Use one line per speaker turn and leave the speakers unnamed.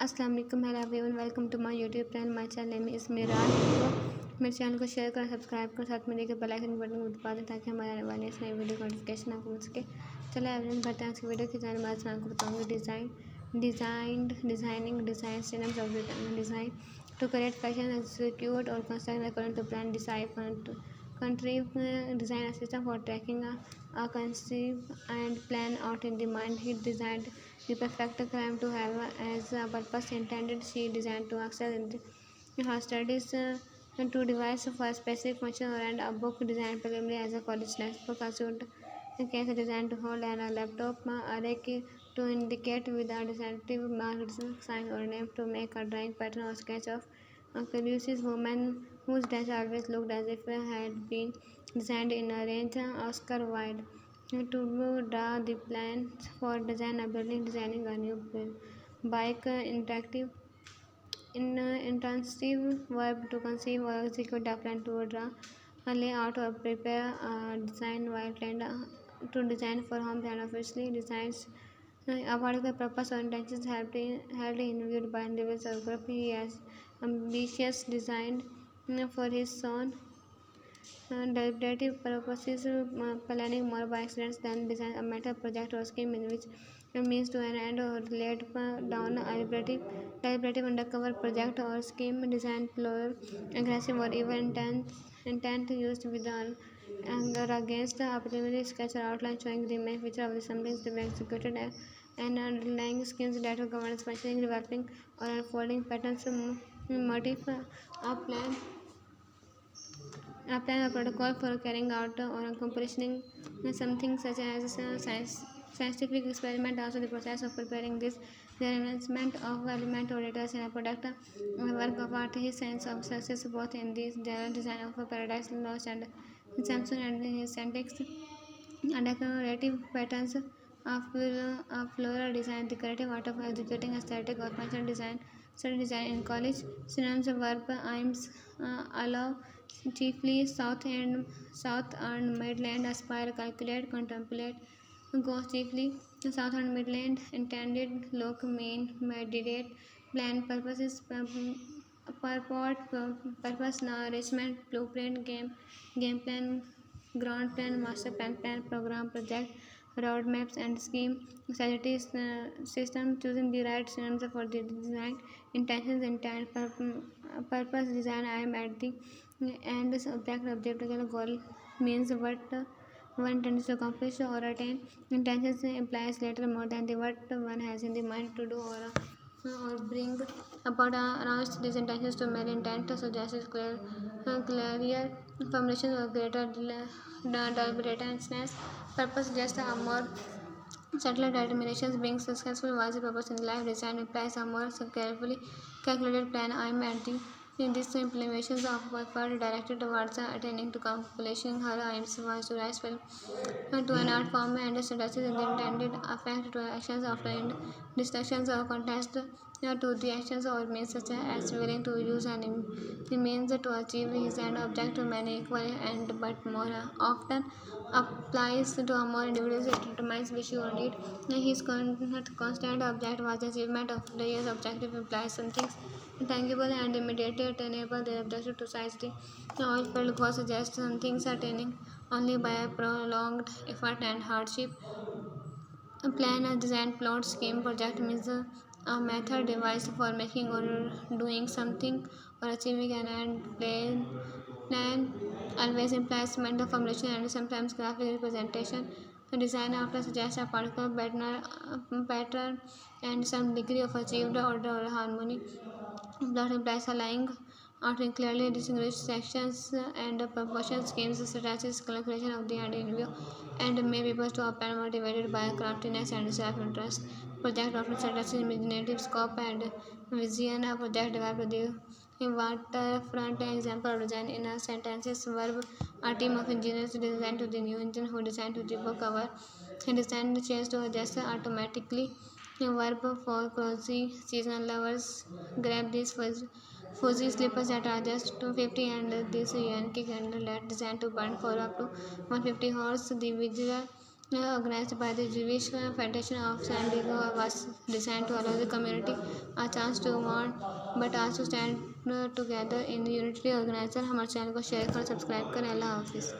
अस्सलाम वालेकुम, hello everyone, welcome to my YouTube channel. My channel name is Meral info. मेरे channel को share करें, सब्सक्राइब करें, साथ में देखिए बेल आइकन बटन को दबा दें ताकि हमारे आने वाले इस नए वीडियो का नोटिफिकेशन आपको मिल सके। चलिए एवरीवन बढ़ते हैं आज की वीडियो के जाने बाद मैं आपको बताऊँगी design synonyms of design to create fashion execute और construct according to plan decide contrive design a system for tracking conceive and plan out in the mind. He designed the perfect crime to have as a purpose intended. She designed to access in her studies to device for a specific function and a book designed primarily as a college textbook. A suit case designed to hold and a laptop array key to indicate with a distinctive marks sign or name to make a drawing pattern or sketch of a curious woman whose dress always looked as if it had been designed in a range Oscar wide. To draw the plans for design a building, designing a new bike, intensive verb to conceive or execute a plan, to draw a layout or prepare a design while planned to design for homes and officially designs a particular purpose or intentions held in view by individuals or group. He has ambitious design for his own deliberative purposes, planning more by accidents than design a meta project or scheme in which a means to an end or laid down a deliberative undercover project or scheme design plural aggressive or even intent used with anger against a preliminary sketch or outline showing the main feature of the something to be executed and underlying schemes that will govern functioning, developing or unfolding patterns, motif, a plan or protocol for carrying out or accomplishing something such as scientific experiment. Also, the process of preparing this, the arrangement of element or data in a product, a work of art, his sense of success both in the general design of a paradise lost and Samson and his syntax and decorative patterns of floral design, the creative art of executing aesthetic or functional design. Study design in college. Synonyms of verb aims allow chiefly south and midland aspire calculate contemplate goes chiefly south and midland intended look main meditate plan purposes purport purpose nourishment blueprint game plan ground plan master plan program project roadmaps and scheme strategy system choosing the right synonyms for the design intentions intent purpose design I am at the end object goal means what one intends to accomplish or attain. Intentions implies little more than the what one has in the mind to do or bring about announced these intentions to mere intent suggests clearer formulation or greater deliberateness. Purpose just a more subtler determinations being successful was the purpose in life. Design implies a more carefully calculated plan. I am at the in these implementations of effort directed towards attaining to accomplishing her aims was to rise well to an art form and stresses in the intended effect to actions after distractions or contest to the actions or means such as willing to use an means to achieve his end object to many equal and but more often applies to a more individuals. It determines which you need. His constant object was the achievement of player's objective implies something tangible and immediately attainable. The objective to size the oil-filled goal suggests something attaining only by a prolonged effort and hardship. A plan, a design, plot, scheme, project means a method devised for making or doing something or achieving an end. Plan always implies mental formulation and sometimes graphic representation. The design after suggests a particular pattern and some degree of achieved order or harmony. Plot implies aligning out in clearly distinguished sections and proportion schemes strategies calculation of the end in view and may be pushed to open motivated by craftiness and self-interest. Project often suggests imaginative scope and vision. A project developed the waterfront example of design in a sentences verb. A team of engineers designed to the new engine who designed to the book cover and designed change to adjust automatically. A verb for cozy seasonal lovers grab these fuzzy slippers that are just 250 and this Yankee candle that designed to burn for up to 150 hours. The visual organized by the Jewish Federation of San Diego, was designed to allow the community a chance to mourn but also stand together in unity. Organizer हमारे channel को share करो, subscribe करें। अल्लाह हाफिज़।